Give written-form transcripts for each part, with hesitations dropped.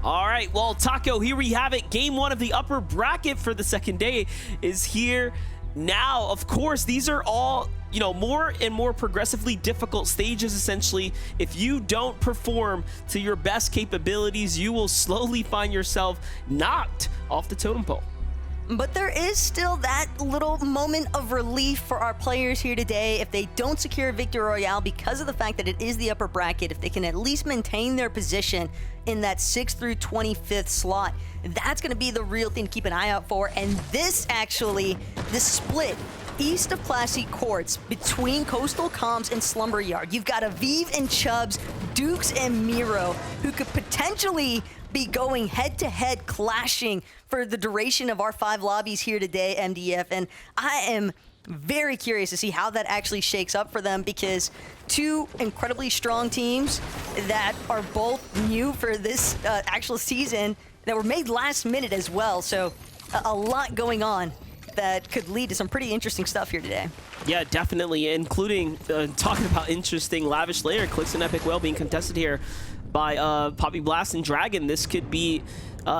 All right, well, Taco, here we have it. Game 1 of the upper bracket for the second day is here now. Of course, these are all, you know, more and more progressively difficult stages, essentially. If you don't perform to your best capabilities, you will slowly find yourself knocked off the totem pole. But there is still that little moment of relief for our players here today. If they don't secure a victory royale because of the fact that it is the upper bracket, if they can at least maintain their position in that 6th through 25th slot, that's going to be the real thing to keep an eye out for. And this split east of Classy Courts between Coastal Comms and Slumber Yard. You've got Aviv and Chubbs, Dukes and Miro, who could potentially be going head-to-head clashing for the duration of our 5 lobbies here today, MDF. And I am very curious to see how that actually shakes up for them, because 2 incredibly strong teams that are both new for this actual season that were made last minute as well. So a lot going on that could lead to some pretty interesting stuff here today. Yeah, definitely, including talking about interesting Lavish Layer, Clix and Epic Whale being contested here by Poppy Blast and Dragon. This could be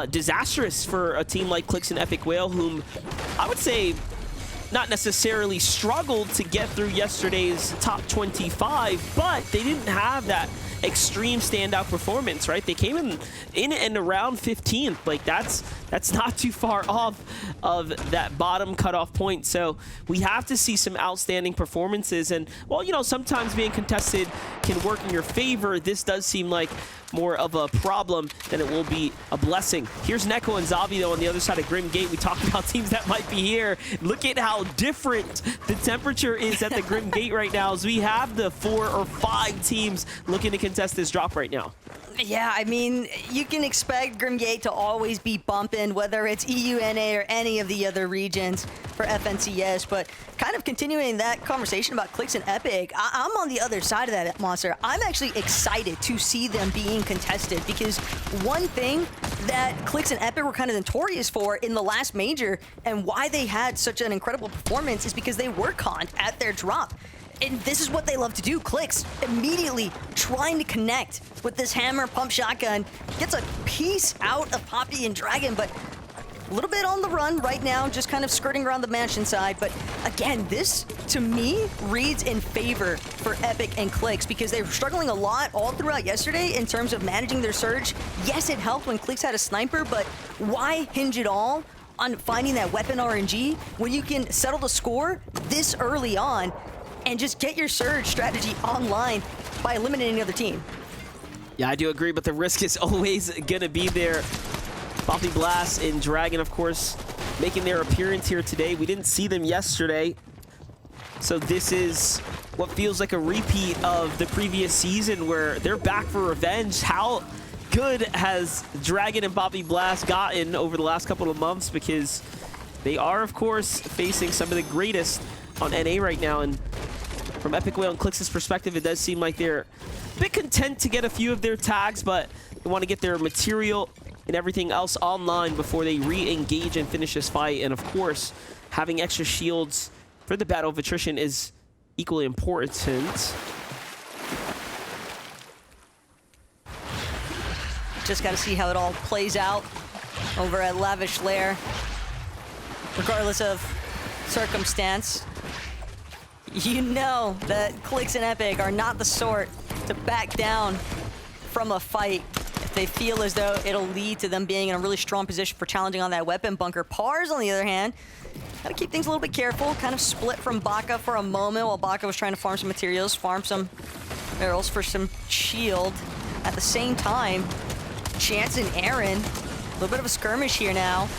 disastrous for a team like Clix and Epic Whale, whom I would say not necessarily struggled to get through yesterday's top 25, but they didn't have that extreme standout performance, right? They came in and around 15th. Like, that's not too far off of that bottom cutoff point. So we have to see some outstanding performances. And, well, you know, sometimes being contested can work in your favor. This does seem like more of a problem than it will be a blessing. Here's Neko and Zavi, though, on the other side of Grim Gate. We talked about teams that might be here. Look at how different the temperature is at the Grim Gate right now, as we have the 4 or 5 teams looking to contest this drop right now. Yeah, I mean, you can expect Grimgate to always be bumping, whether it's EUNA or any of the other regions for FNCS. But kind of continuing that conversation about Clix and Epic, I'm on the other side of that, Monster. I'm actually excited to see them being contested, because one thing that Clix and Epic were kind of notorious for in the last major, and why they had such an incredible performance, is because they were conned at their drop. And this is what they love to do. Clix immediately trying to connect with this hammer pump shotgun. Gets a piece out of Poppy and Dragon, but a little bit on the run right now, just kind of skirting around the mansion side. But again, this, to me, reads in favor for Epic and Clix, because they were struggling a lot all throughout yesterday in terms of managing their surge. Yes, it helped when Clix had a sniper, but why hinge it all on finding that weapon RNG when you can settle the score this early on and just get your surge strategy online by eliminating the other team? Yeah, I do agree, but the risk is always gonna be there. Poppy Blast and Dragon, of course, making their appearance here today. We didn't see them yesterday, so this is what feels like a repeat of the previous season, where they're back for revenge. How good has Dragon and Poppy Blast gotten over the last couple of months? Because they are, of course, facing some of the greatest on NA right now, and from Epic Whale and Clix's perspective, it does seem like they're a bit content to get a few of their tags, but they want to get their material and everything else online before they re-engage and finish this fight. And of course, having extra shields for the battle of attrition is equally important. Just got to see how it all plays out over at Lavish Lair, regardless of circumstance. You know that Clix and Epic are not the sort to back down from a fight if they feel as though it'll lead to them being in a really strong position for challenging on that weapon bunker. Pars, on the other hand, gotta keep things a little bit careful. Kind of split from Baka for a moment while Baka was trying to farm some materials, farm some barrels for some shield. At the same time, Chance and Aaron, a little bit of a skirmish here now.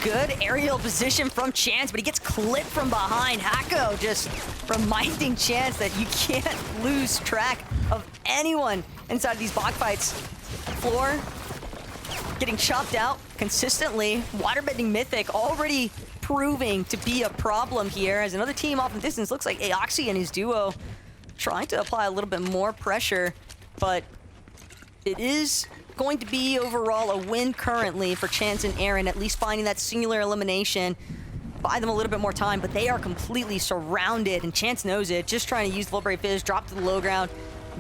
Good aerial position from Chance, but he gets clipped from behind. Hako just reminding Chance that you can't lose track of anyone inside of these box fights. Floor getting chopped out consistently. Waterbending Mythic already proving to be a problem here, as another team off in the distance. Looks like Aoxy and his duo trying to apply a little bit more pressure, but it is going to be overall a win currently for Chance and Aaron, at least finding that singular elimination. Buy them a little bit more time, but they are completely surrounded, and Chance knows it. Just trying to use the Liberate Fizz, drop to the low ground,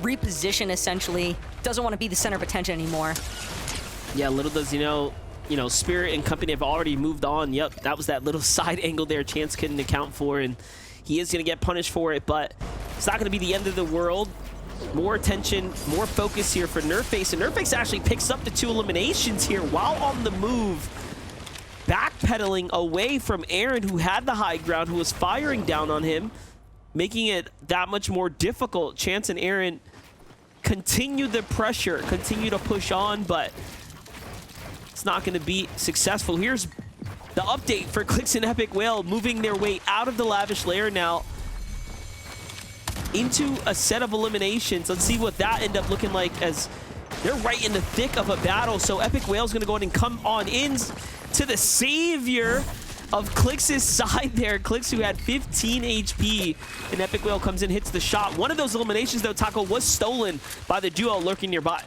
reposition essentially. Doesn't want to be the center of attention anymore. Yeah, little does Spirit and company have already moved on. Yep, that was that little side angle there Chance couldn't account for, and he is going to get punished for it, but it's not going to be the end of the world. More attention, more focus here for Nerface, and Nerface actually picks up the 2 eliminations here while on the move, backpedaling away from Aaron, who had the high ground, who was firing down on him, making it that much more difficult. Chance and Aaron continue the pressure, continue to push on, but it's not going to be successful. Here's the update for Clix and Epic Whale, moving their way out of the Lavish Lair now into a set of eliminations. Let's see what that end up looking like, as they're right in the thick of a battle. So Epic Whale's going to go ahead and come on in to the savior of Clix's side there. Clix, who had 15 HP, and Epic Whale comes in, hits the shot. One of those eliminations, though, Taco, was stolen by the duo lurking nearby.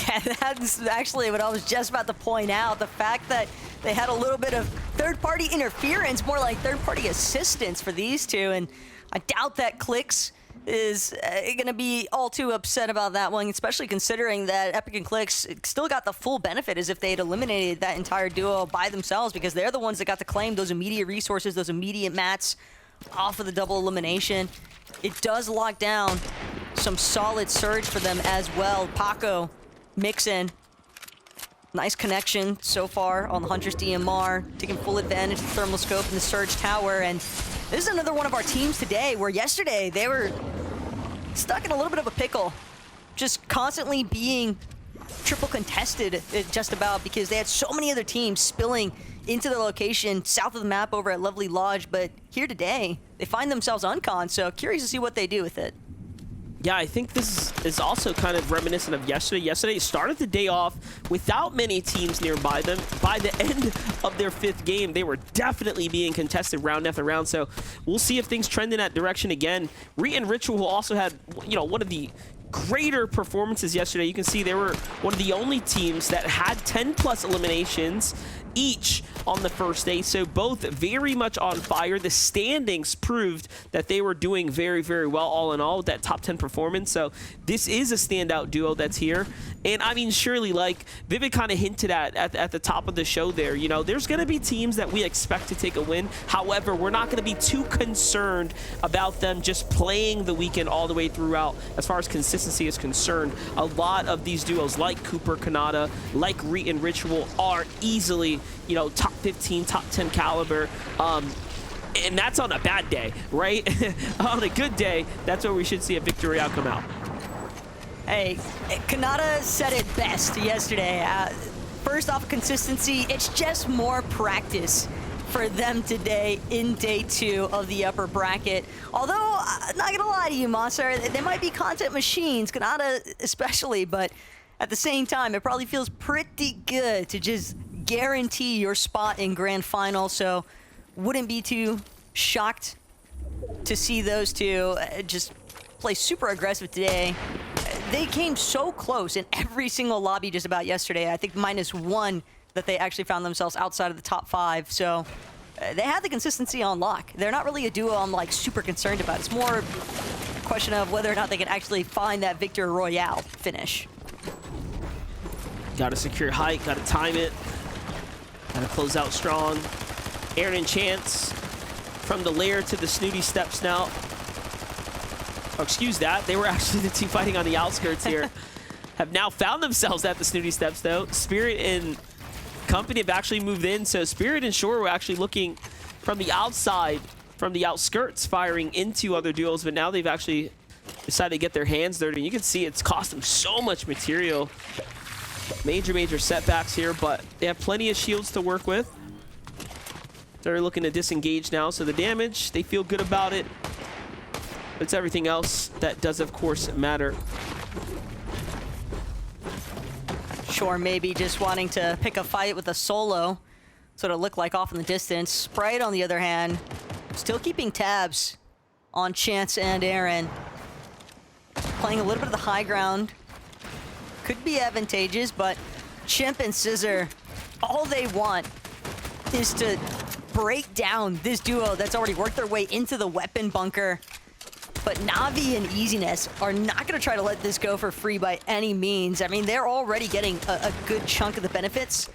Yeah, that's actually what I was just about to point out. The fact that they had a little bit of third-party interference, more like third-party assistance for these two, and I doubt that Clix is going to be all too upset about that one, especially considering that Epic and Clix still got the full benefit as if they had eliminated that entire duo by themselves, because they're the ones that got to claim those immediate resources, those immediate mats off of the double elimination. It does lock down some solid surge for them as well. Paco mixing. Nice connection so far on the Huntress DMR, taking full advantage of the thermal scope and the Surge Tower. And this is another one of our teams today, where yesterday they were stuck in a little bit of a pickle, just constantly being triple contested just about, because they had so many other teams spilling into the location south of the map over at Lovely Lodge. But here today, they find themselves uncon, so curious to see what they do with it. Yeah, I think this is also kind of reminiscent of yesterday. Yesterday started the day off without many teams nearby them. By the end of their 5th game, they were definitely being contested round after round. So we'll see if things trend in that direction again. Re and Ritual, who also had, one of the greater performances yesterday. You can see they were one of the only teams that had 10+ eliminations each on the first day, so both very much on fire. The standings proved that they were doing very, very well all in all with that top 10 performance. So this is a standout duo that's here. And I mean, surely, like Vivid kind of hinted at the top of the show there, there's going to be teams that we expect to take a win. However, we're not going to be too concerned about them just playing the weekend all the way throughout as far as consistency is concerned. A lot of these duos like Cooper, Kanata, like Re and Ritual are easily top 15, top 10 caliber, and that's on a bad day, right? On a good day, that's where we should see a victory outcome out. Hey, Kanata said it best yesterday. First off, consistency, it's just more practice for them today in day 2 of the upper bracket. Although, not gonna lie to you, Monster, they might be content machines, Kanata especially, but at the same time, it probably feels pretty good to just guarantee your spot in grand final. So wouldn't be too shocked to see those two just play super aggressive today. They came so close in every single lobby just about yesterday. I think -1 that they actually found themselves outside of the top 5. So they had the consistency on lock. They're not really a duo I'm like super concerned about. It's more a question of whether or not they can actually find that Victor Royale finish. Got to secure height, got to time it. Gotta close out strong. Aaron and Chance from the lair to the snooty steps now. Oh, excuse that. They were actually the two fighting on the outskirts here. Have now found themselves at the snooty steps, though. Spirit and company have actually moved in. So Spirit and Shore were actually looking from the outside, from the outskirts, firing into other duels. But now they've actually decided to get their hands dirty. And you can see it's cost them so much material. Major setbacks here, but they have plenty of shields to work with. They're looking to disengage now, so the damage, they feel good about it. It's everything else that does, of course, matter. Sure, maybe just wanting to pick a fight with a solo, sort of look like off in the distance. Sprite, on the other hand, still keeping tabs on Chance and Aaron. Playing a little bit of the high ground. Could be advantageous, but Chimp and Scissor, all they want is to break down this duo that's already worked their way into the weapon bunker. But Na'Vi and Easiness are not going to try to let this go for free by any means. I mean, they're already getting a good chunk of the benefits.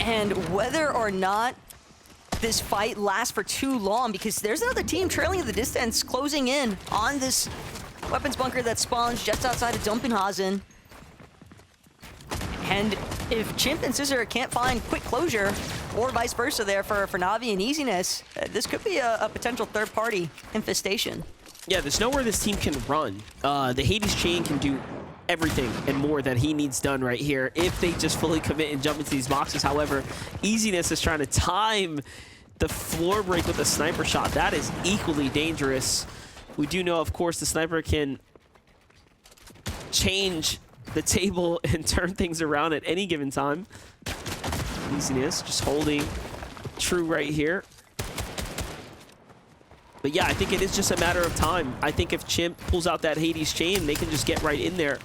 And whether or not this fight lasts for too long, because there's another team trailing in the distance, closing in on this weapons bunker that spawns just outside of Dumpenhausen. And if Chimp and Scissor can't find quick closure, or vice versa there for Na'Vi and Easiness, this could be a potential third-party infestation. Yeah, there's nowhere this team can run. The Hades chain can do everything and more that he needs done right here if they just fully commit and jump into these boxes. However, Easiness is trying to time the floor break with a sniper shot. That is equally dangerous. We do know, of course, the sniper can change the table and turn things around at any given time. Easiness just holding true right here. But yeah, I think it is just a matter of time. I think if Chimp pulls out that Hades chain, they can just get right in there.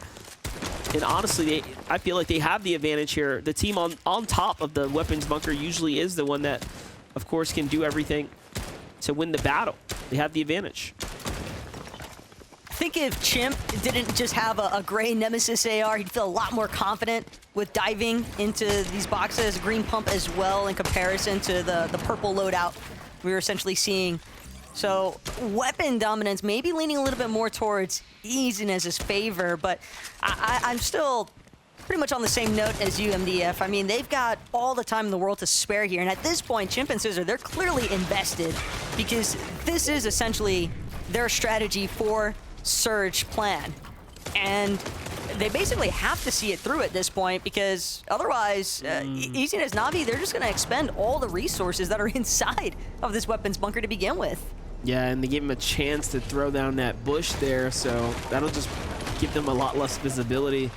And honestly, I feel like they have the advantage here. The team on top of the weapons bunker usually is the one that, of course, can do everything to win the battle. They have the advantage. I think if Chimp didn't just have a gray Nemesis AR, he'd feel a lot more confident with diving into these boxes. Green pump as well in comparison to the purple loadout we were essentially seeing. So weapon dominance maybe leaning a little bit more towards Easiness's favor, but I'm still pretty much on the same note as you, MDF. I mean, they've got all the time in the world to spare here, and at this point, Chimp and Scissor, they're clearly invested because this is essentially their strategy for Surge plan. And they basically have to see it through at this point because otherwise, Easiness, Na'Vi, they're just going to expend all the resources that are inside of this weapons bunker to begin with. Yeah, and they gave him a chance to throw down that bush there, so that'll just give them a lot less visibility.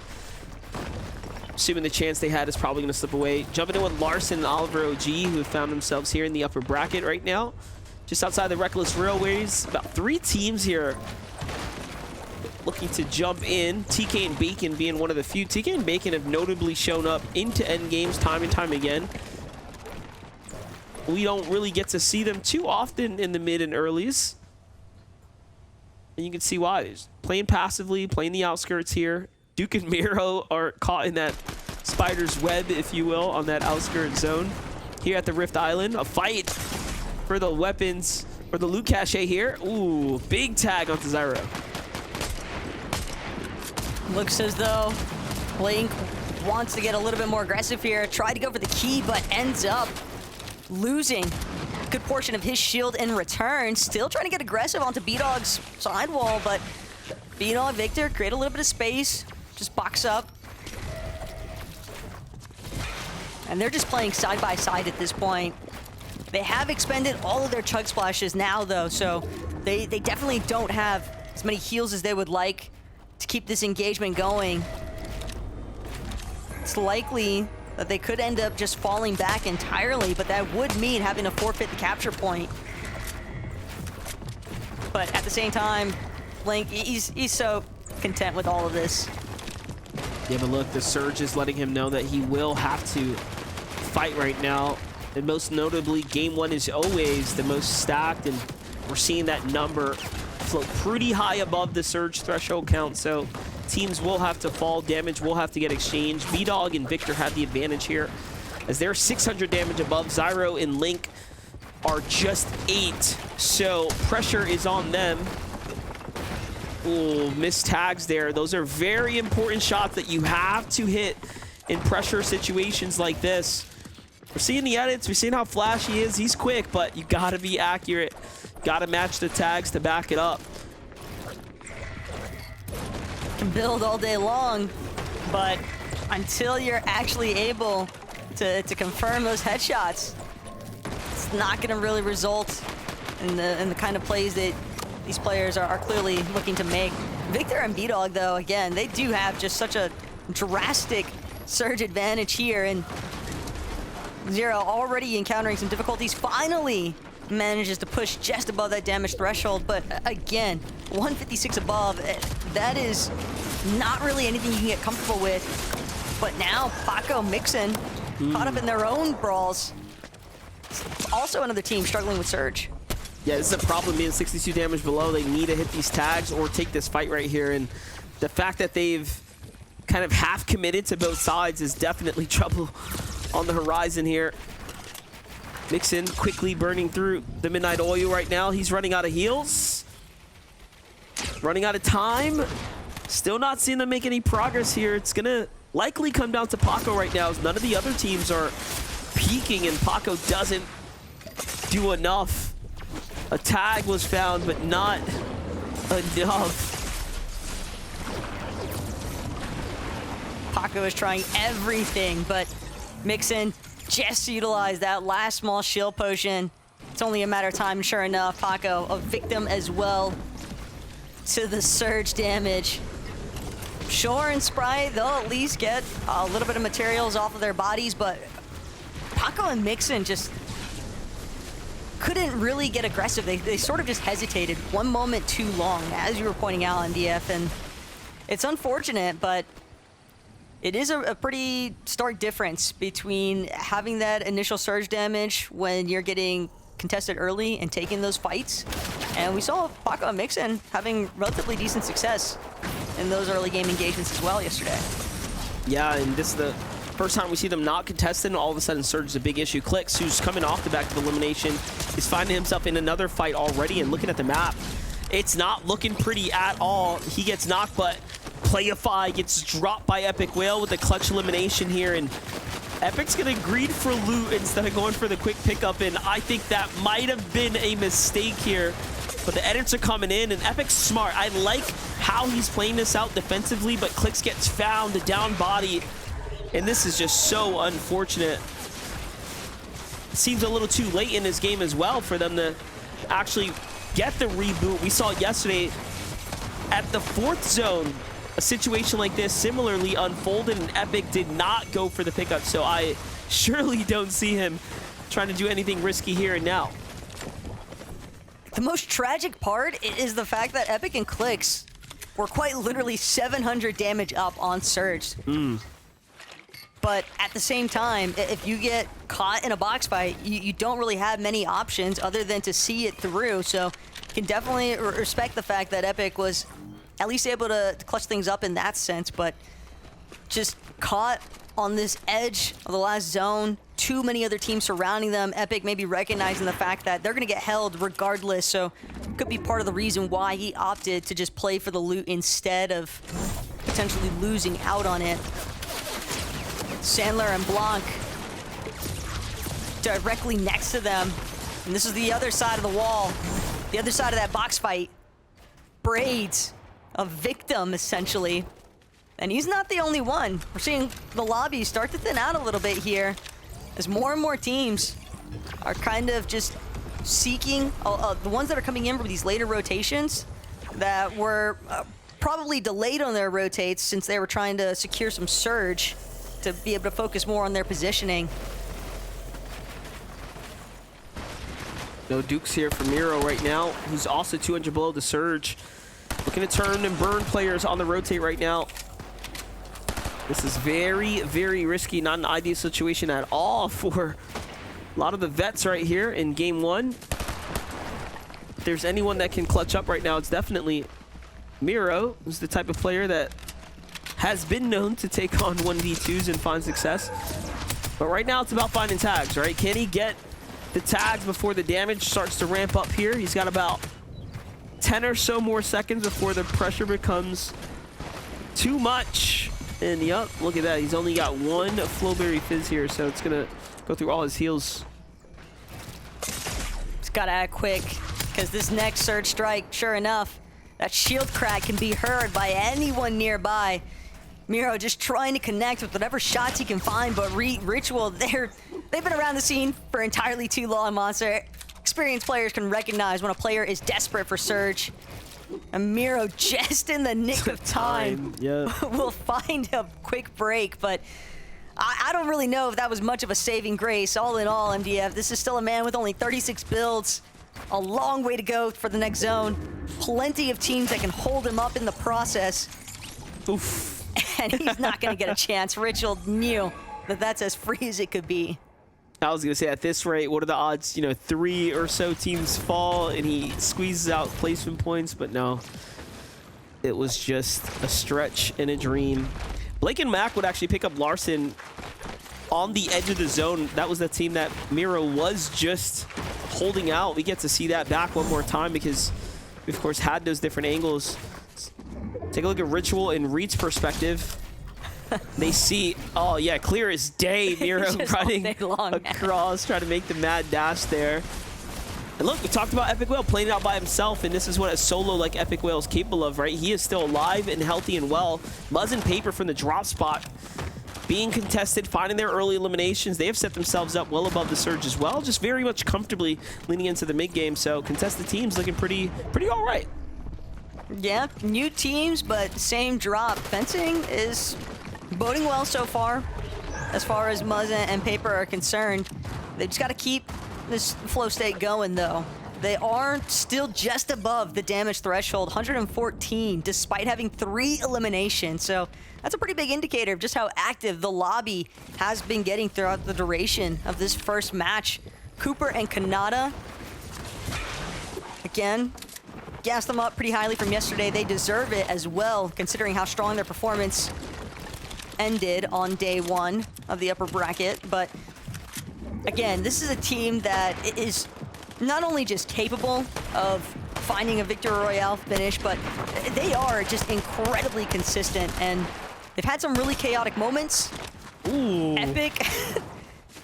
Assuming the chance they had is probably going to slip away. Jumping in with Larson and Oliver OG, who have found themselves here in the upper bracket right now. Just outside the Reckless Railways. About 3 teams here looking to jump in. TK and Bacon being one of the few. TK and Bacon have notably shown up into end games time and time again. We don't really get to see them too often in the mid and earlies. And you can see why. They're playing passively, playing the outskirts here. Duke and Miro are caught in that spider's web, if you will, on that outskirt zone. Here at the Rift Island, a fight for the weapons, or the loot cache here. Ooh, big tag onto Zyro. Looks as though Blink wants to get a little bit more aggressive here. Tried to go for the key, but ends up losing a good portion of his shield in return. Still trying to get aggressive onto B-Dog's sidewall, but B-Dog, Victor, create a little bit of space. Just box up. And they're just playing side by side at this point. They have expended all of their chug splashes now, though, so they definitely don't have as many heals as they would like to keep this engagement going. It's likely that they could end up just falling back entirely, but that would mean having to forfeit the capture point. But at the same time, Blink, he's so content with all of this. Yeah, but look, the Surge is letting him know that he will have to fight right now. And most notably, game 1 is always the most stacked, and we're seeing that number float pretty high above the Surge threshold count, so teams will have to fall, damage will have to get exchanged. B-Dog and Victor have the advantage here, as they're 600 damage above. Zyro and Link are just 8, so pressure is on them. Ooh, missed tags there. Those are very important shots that you have to hit in pressure situations like this. We're seeing the edits, we're seeing how flashy he is. He's quick, but you gotta be accurate. Gotta match the tags to back it up. Can build all day long, but until you're actually able to confirm those headshots, it's not gonna really result in the kind of plays that these players are clearly looking to make. Victor and B-Dog, though, again, they do have just such a drastic Surge advantage here, and Zero already encountering some difficulties. Finally manages to push just above that damage threshold, but again, 156 above, that is not really anything you can get comfortable with. But now, Paco, Mixon, caught up in their own brawls. Also another team struggling with Surge. Yeah, this is a problem being 62 damage below. They need to hit these tags or take this fight right here. And the fact that they've kind of half committed to both sides is definitely trouble on the horizon here. Mixon quickly burning through the Midnight Oil right now. He's running out of heals. Running out of time. Still not seeing them make any progress here. It's going to likely come down to Paco right now, as none of the other teams are peaking, and Paco doesn't do enough. A tag was found, but not enough. Paco is trying everything, but Mixon just utilized that last small shield potion. It's only a matter of time, sure enough. Paco, a victim as well to the surge damage. Shore and Sprite, they'll at least get a little bit of materials off of their bodies, but Paco and Mixon just couldn't really get aggressive. They sort of just hesitated one moment too long, as you were pointing out, MDF, and it's unfortunate, but it is a pretty stark difference between having that initial surge damage when you're getting contested early and taking those fights. And we saw Paco and Mixon having relatively decent success in those early game engagements as well yesterday. Yeah, and this is the first time we see them not contested, and all of a sudden Surge is a big issue. Clix, who's coming off the back of elimination, is finding himself in another fight already, and looking at the map, it's not looking pretty at all. He gets knocked, but Playify gets dropped by Epic Whale with a clutch elimination here, and Epic's gonna greed for loot instead of going for the quick pickup, and I think that might have been a mistake here. But the edits are coming in, and Epic's smart. I like how he's playing this out defensively, but Clix gets found, the down body, and this is just so unfortunate. It seems a little too late in this game as well for them to actually get the reboot. We saw yesterday at the 4th zone, a situation like this similarly unfolded, and Epic did not go for the pickup, so I surely don't see him trying to do anything risky here and now. The most tragic part is the fact that Epic and Clix were quite literally 700 damage up on Surge. But at the same time, if you get caught in a box fight, you don't really have many options other than to see it through. So you can definitely respect the fact that Epic was at least able to clutch things up in that sense, but just caught on this edge of the last zone, too many other teams surrounding them. Epic maybe recognizing the fact that they're gonna get held regardless, so could be part of the reason why he opted to just play for the loot instead of potentially losing out on it. Sandler and Blanc directly next to them, and this is the other side of the wall, the other side of that box fight. Braids, a victim essentially, and he's not the only one. We're seeing the lobby start to thin out a little bit here as more and more teams are kind of just seeking the ones that are coming in from these later rotations that were probably delayed on their rotates since they were trying to secure some surge to be able to focus more on their positioning. No Dukes here for Miro right now, who's also 200 below the surge. Looking to turn and burn players on the rotate right now. This is very, very risky. Not an ideal situation at all for a lot of the vets right here in game 1. If there's anyone that can clutch up right now, it's definitely Miro, who's the type of player that has been known to take on 1v2s and find success. But right now it's about finding tags, right? Can he get the tags before the damage starts to ramp up here? He's got about 10 or so more seconds before the pressure becomes too much. And yep, look at that. He's only got one Flowberry Fizz here, so it's gonna go through all his heals. Just gotta act quick, because this next Surge Strike, sure enough, that shield crack can be heard by anyone nearby. Miro just trying to connect with whatever shots he can find, but Ritual, they've been around the scene for entirely too long, Monster. Experienced players can recognize when a player is desperate for Surge. And Miro, just in the nick of time, will find a quick break, but I don't really know if that was much of a saving grace. All in all, MDF, this is still a man with only 36 builds. A long way to go for the next zone. Plenty of teams that can hold him up in the process. Oof. And he's not going to get a chance. Ritual knew that that's as free as it could be. I was going to say, at this rate, what are the odds? You know, 3 or so teams fall and he squeezes out placement points, but no. It was just a stretch and a dream. Blake and Mac would actually pick up Larson on the edge of the zone. That was the team that Miro was just holding out. We get to see that back one more time because we, of course, had those different angles. Take a look at Ritual and Reed's perspective. They see, oh yeah, clear as day, Miro running across, trying to make the mad dash there. And look, we talked about Epic Whale playing it out by himself, and this is what a solo like Epic Whale is capable of, right? He is still alive and healthy and well. Muzz and Paper from the drop spot being contested, finding their early eliminations. They have set themselves up well above the Surge as well, just very much comfortably leaning into the mid game. So contested teams looking pretty all right. Yeah, new teams, but same drop. Fencing is boding well so far as Muzz and Paper are concerned. They just got to keep this flow state going, though. They are still just above the damage threshold, 114, despite having 3 eliminations. So that's a pretty big indicator of just how active the lobby has been getting throughout the duration of this first match. Cooper and Kanata, again, gassed them up pretty highly from yesterday. They deserve it as well, considering how strong their performance ended on day 1 of the upper bracket. But again, this is a team that is not only just capable of finding a Victory Royale finish, but they are just incredibly consistent, and they've had some really chaotic moments. Ooh. Epic,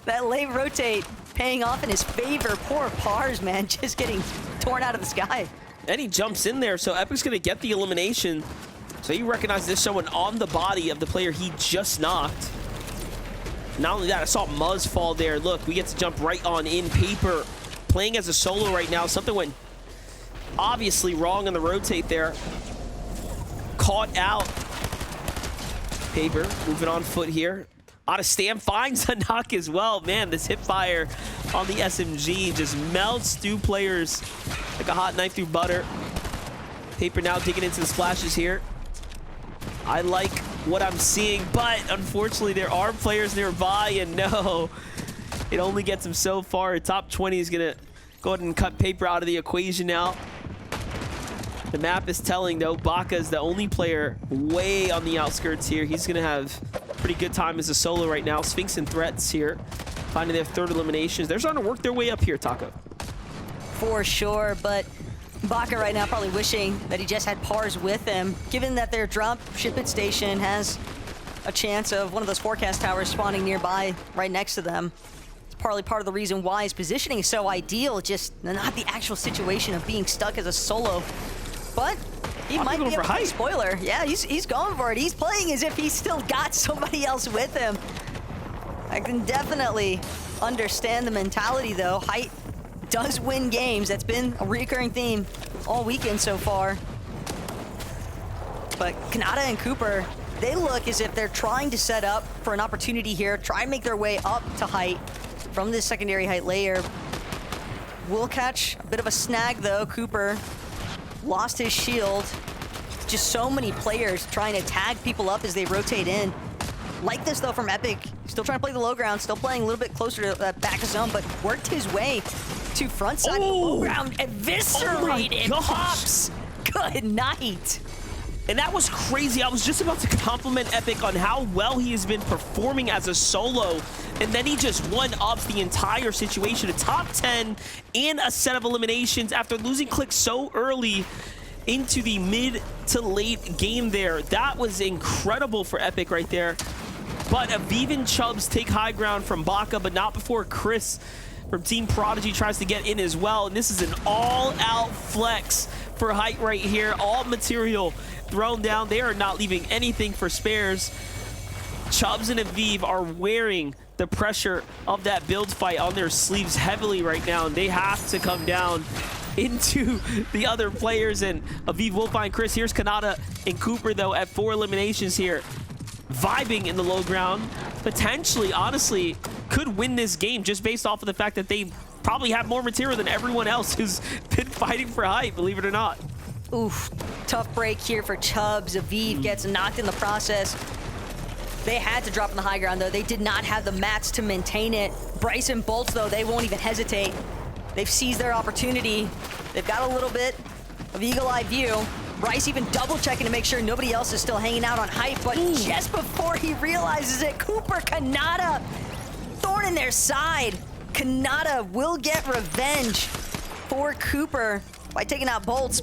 that late rotate paying off in his favor. Poor Pars, man, just getting torn out of the sky. And he jumps in there, so Epic's going to get the elimination. So you recognize there's someone on the body of the player he just knocked. Not only that, I saw Muzz fall there. Look, we get to jump right on in. Paper playing as a solo right now. Something went obviously wrong on the rotate there. Caught out. Paper moving on foot here. Stam finds a knock as well. Man, this hip fire on the SMG just melts through players like a hot knife through butter. Paper now digging into the splashes here. I like what I'm seeing, but unfortunately there are players nearby, and no, it only gets him so far. Top 20 is gonna go ahead and cut Paper out of the equation now. The map is telling, though, Baka is the only player way on the outskirts here. He's gonna have a pretty good time as a solo right now. Sphinx and Threats here, finding their 3rd eliminations. They're starting to work their way up here, Taco. For sure, but Baka right now probably wishing that he just had Pars with him, given that their drop shipment station has a chance of one of those forecast towers spawning nearby right next to them. It's partly part of the reason why his positioning is so ideal, just not the actual situation of being stuck as a solo. But he might be able to be a spoiler. Yeah, he's going for it. He's playing as if he's still got somebody else with him. I can definitely understand the mentality, though. Height does win games. That's been a recurring theme all weekend so far. But Kanata and Cooper, they look as if they're trying to set up for an opportunity here, try and make their way up to height from this secondary height layer. Will catch a bit of a snag, though. Cooper lost his shield. Just so many players trying to tag people up as they rotate in. Like this, though, from Epic. Still trying to play the low ground, still playing a little bit closer to that back of zone, but worked his way to front side of the low ground. Eviscerated Pops. Good night. And that was crazy. I was just about to compliment Epic on how well he has been performing as a solo, and then he just one-ups the entire situation. A top 10 and a set of eliminations after losing Click so early into the mid to late game there. That was incredible for Epic right there. But Aviv and Chubbs take high ground from Baka, but not before Chris from Team Prodigy tries to get in as well. And this is an all-out flex for Height right here. All material thrown down. They are not leaving anything for spares. Chubbs and Aviv are wearing the pressure of that build fight on their sleeves heavily right now, and they have to come down into the other players. And Aviv will find Chris. Here's Kanata and Cooper, though, at 4 eliminations here, vibing in the low ground. Potentially, honestly, could win this game just based off of the fact that they probably have more material than everyone else who's been fighting for height, believe it or not. Oof, tough break here for Chubbs. Aviv gets knocked in the process. They had to drop on the high ground, though. They did not have the mats to maintain it. Bryce and Bolts, though, they won't even hesitate. They've seized their opportunity. They've got a little bit of eagle-eye view. Bryce even double-checking to make sure nobody else is still hanging out on height, but just before he realizes it, Cooper Kanata, thorn in their side. Kanata will get revenge for Cooper by taking out Bolts,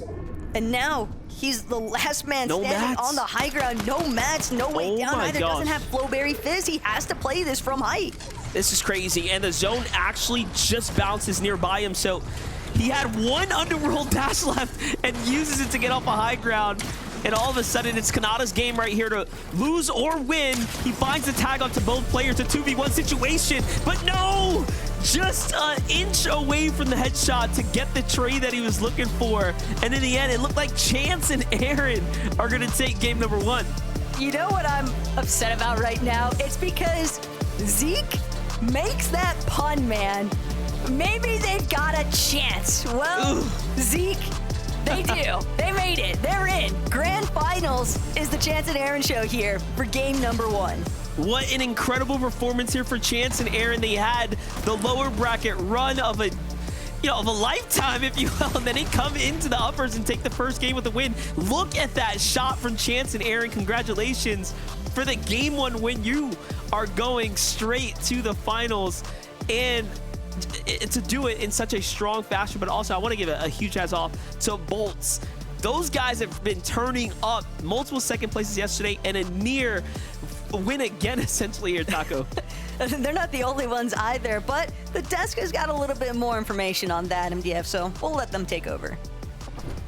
and now he's the last man standing on the high ground. No mats, no way down either. Doesn't have Flowberry Fizz. He has to play this from height. This is crazy, and the zone actually just bounces nearby him, so he had one Underworld dash left and uses it to get off a high ground. And all of a sudden, it's Kanata's game right here to lose or win. He finds the tag onto both players, a 2v1 situation, but no! Just an inch away from the headshot to get the trade that he was looking for. And in the end, it looked like Chance and Aaron are gonna take game number 1. You know what I'm upset about right now? It's because Zeke makes that pun, man. Maybe they've got a chance. Well, Zeke, they do. They made it. They're in. Grand Finals is the Chance and Aaron show here for game number 1. What an incredible performance here for Chance and Aaron. They had the lower bracket run of a lifetime, if you will, and then they come into the uppers and take the first game with a win. Look at that shot from Chance and Aaron. Congratulations for the game 1 win. You are going straight to the finals, and to do it in such a strong fashion. But also, I want to give a huge hats off to Bolts. Those guys have been turning up. Multiple second places yesterday and a near win again, essentially, here, Taco. They're not the only ones either, but the desk has got a little bit more information on that, MDF, so we'll let them take over.